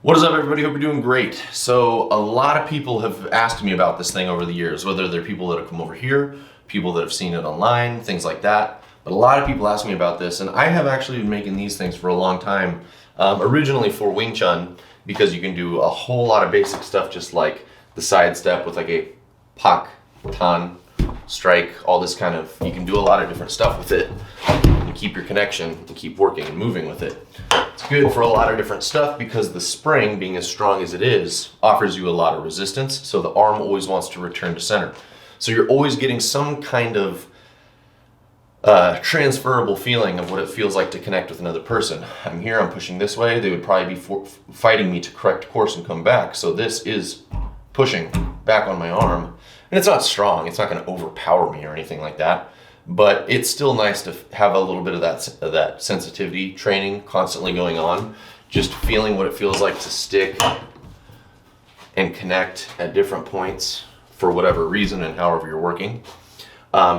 What is up, everybody? Hope you're doing great. So a lot of people have asked me about this thing over the years, whether they're people that have come over here, people that have seen it online, things like that. But a lot of people ask me about this, and I have actually been making these things for a long time, originally for Wing Chun, because you can do a whole lot of basic stuff, just like the side step with like a pak, tan, strike, all this kind of, you can do a lot of different stuff with it and keep your connection and keep working and moving with it. It's good for a lot of different stuff because the spring, being as strong as it is, offers you a lot of resistance, so the arm always wants to return to center. So you're always getting some kind of transferable feeling of what it feels like to connect with another person. I'm here, I'm pushing this way, they would probably be fighting me to correct course and come back. So this is pushing back on my arm. And it's not strong, it's not going to overpower me or anything like that. But it's still nice to have a little bit of that sensitivity training constantly going on. Just feeling what it feels like to stick and connect at different points for whatever reason and however you're working.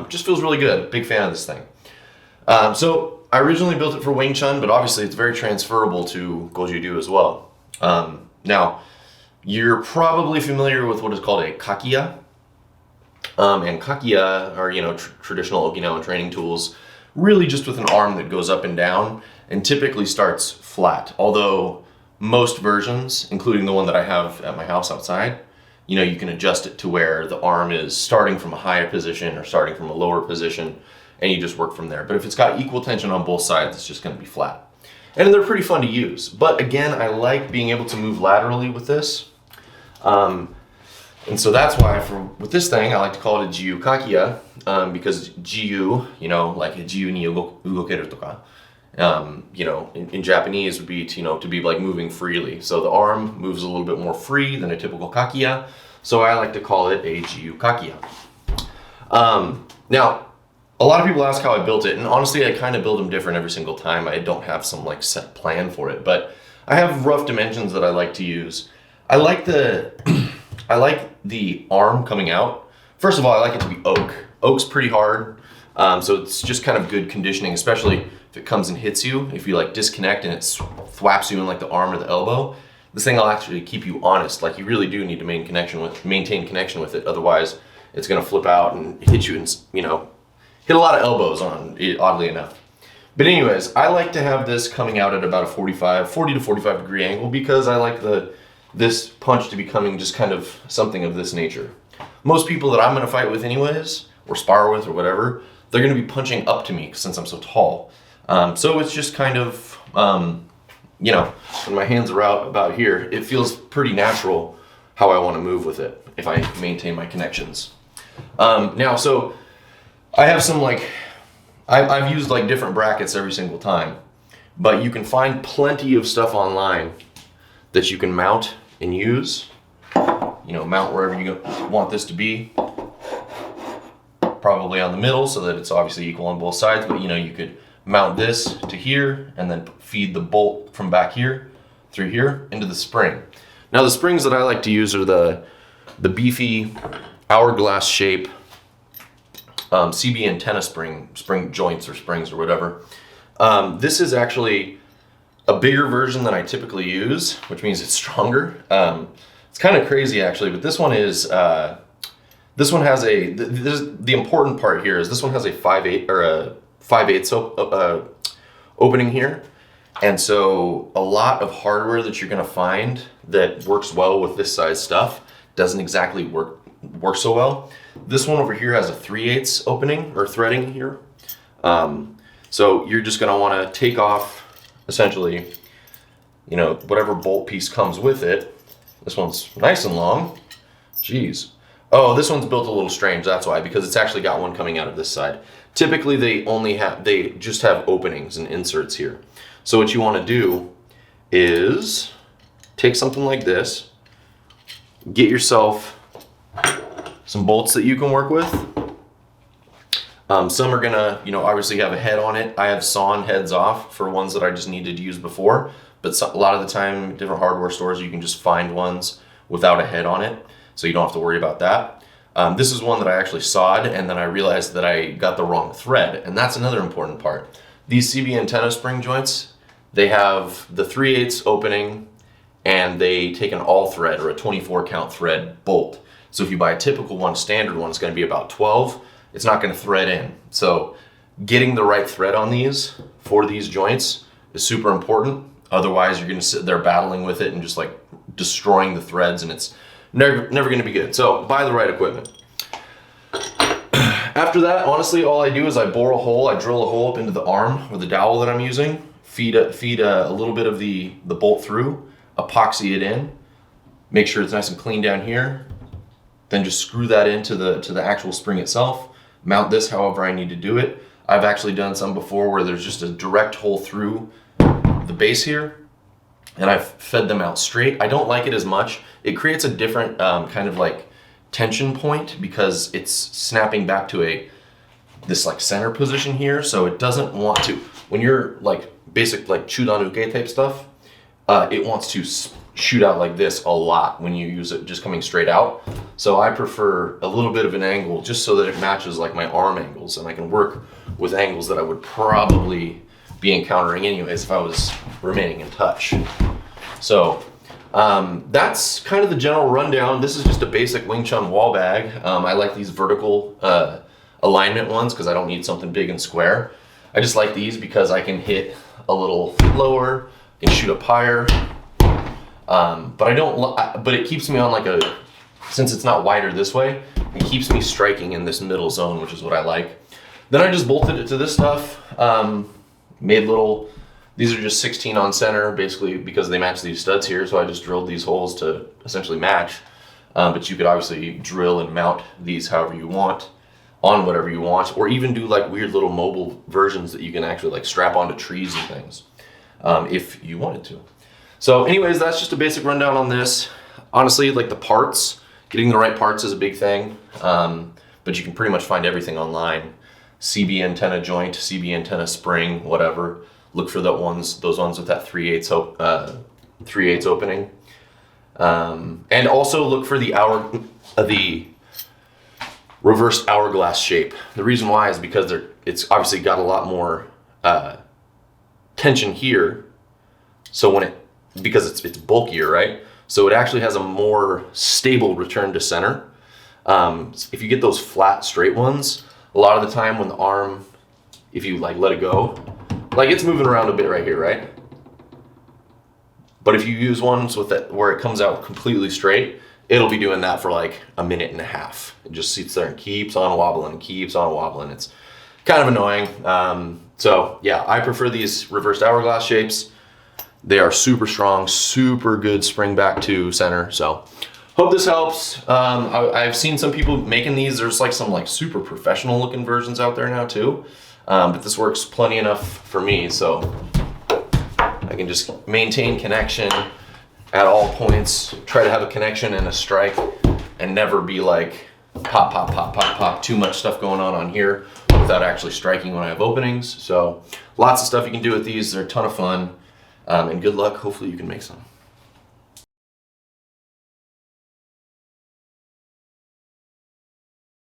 Just feels really good. Big fan of this thing. So I originally built it for Wing Chun, but obviously it's very transferable to Goju-Do as well. Now, you're probably familiar with what is called a Kakiya. And Kakiya are, traditional Okinawan training tools, really just with an arm that goes up and down and typically starts flat. Although most versions, including the one that I have at my house outside, you can adjust it to where the arm is starting from a higher position or starting from a lower position, and you just work from there. But if it's got equal tension on both sides, it's just going to be flat. And they're pretty fun to use. But again, I like being able to move laterally with this. And so that's why with this thing, I like to call it a Jiyu Kakiya, because Jiyu, like a Jiyu ni ugokeru toka, in Japanese would be to be like moving freely. So the arm moves a little bit more free than a typical Kakiya. So I like to call it a Jiyu Kakiya. Now, a lot of people ask how I built it, and honestly, I kind of build them different every single time. I don't have some like set plan for it, but I have rough dimensions that I like to use. I like the arm coming out. First of all, I like it to be oak. Oak's pretty hard, so it's just kind of good conditioning, especially if it comes and hits you. If you like disconnect and it thwaps you in like the arm or the elbow, this thing will actually keep you honest. Like you really do need to maintain connection with it. Otherwise, it's gonna flip out and hit you and hit a lot of elbows on it, oddly enough. But anyways, I like to have this coming out at about a 40 to 45 degree angle because I like this punch to be coming just kind of something of this nature. Most people that I'm going to fight with anyways, or spar with or whatever, they're going to be punching up to me since I'm so tall. So it's just kind of, when my hands are out about here, it feels pretty natural how I want to move with it if I maintain my connections. Now, so I have some I've used like different brackets every single time, but you can find plenty of stuff online that you can mount and use, mount wherever you want this to be, probably on the middle so that it's obviously equal on both sides, but you could mount this to here and then feed the bolt from back here through here into the spring. Now the springs that I like to use are the beefy hourglass shape CB antenna spring joints or springs or whatever. This is actually a bigger version than I typically use, which means it's stronger. It's kind of crazy actually, but this one is, the important part here is this one has a 5/8 or a 5/8 opening here. And so a lot of hardware that you're gonna find that works well with this size stuff doesn't exactly work so well. This one over here has a 3/8 opening or threading here. So you're just gonna wanna take off essentially, whatever bolt piece comes with it. This one's nice and long. Jeez. Oh, this one's built a little strange, that's why, because it's actually got one coming out of this side. Typically they just have openings and inserts here. So what you want to do is take something like this, get yourself some bolts that you can work with. Some are gonna, obviously have a head on it. I have sawn heads off for ones that I just needed to use before, but a lot of the time, different hardware stores, you can just find ones without a head on it, so you don't have to worry about that. This is one that I actually sawed, and then I realized that I got the wrong thread, and that's another important part. These CB antenna spring joints, they have the 3/8 opening and they take an all thread or a 24 count thread bolt. So if you buy a typical one, standard one, it's going to be about 12. It's not going to thread in. So getting the right thread on these for these joints is super important. Otherwise, you're going to sit there battling with it and just like destroying the threads, and it's never going to be good. So buy the right equipment. After that, honestly, all I do is I bore a hole, I drill a hole up into the arm or the dowel that I'm using, feed a little bit of the bolt through, epoxy it in, make sure it's nice and clean down here, then just screw that into the actual spring itself, mount this however I need to do it. I've actually done some before where there's just a direct hole through the base here, and I've fed them out straight. I don't like it as much. It creates a different kind of like tension point because it's snapping back to this like center position here, so it doesn't want to, when you're like basic like chudanuke type stuff, it wants to shoot out like this a lot when you use it just coming straight out. So I prefer a little bit of an angle just so that it matches like my arm angles, and I can work with angles that I would probably be encountering anyways if I was remaining in touch. So that's kind of the general rundown. This is just a basic Wing Chun wall bag. I like these vertical alignment ones because I don't need something big and square. I just like these because I can hit a little lower, I can shoot up higher. But it keeps me on like since it's not wider this way, it keeps me striking in this middle zone, which is what I like. Then I just bolted it to this stuff, these are just 16 on center, basically because they match these studs here, so I just drilled these holes to essentially match. But you could obviously drill and mount these however you want, on whatever you want, or even do like weird little mobile versions that you can actually like strap onto trees and things, if you wanted to. So anyways, that's just a basic rundown on this. Honestly, like the parts, getting the right parts is a big thing, but you can pretty much find everything online. CB antenna joint, CB antenna spring, whatever. Look for those ones with that 3/8 opening. And also look for the reversed hourglass shape. The reason why is because it's obviously got a lot more tension here. So because it's bulkier, right? So it actually has a more stable return to center. If you get those flat, straight ones, a lot of the time when the arm, if you like let it go, like it's moving around a bit right here, right? But if you use ones with it where it comes out completely straight, it'll be doing that for like a minute and a half. It just sits there and keeps on wobbling, keeps on wobbling. It's kind of annoying. So yeah, I prefer these reversed hourglass shapes. They are super strong, super good spring back to center. So hope this helps. I've seen some people making these. There's like some like super professional looking versions out there now too. But this works plenty enough for me. So I can just maintain connection at all points, try to have a connection and a strike, and never be like pop, pop, pop, pop, pop, too much stuff going on here without actually striking when I have openings. So lots of stuff you can do with these. They're a ton of fun, and good luck. Hopefully you can make some.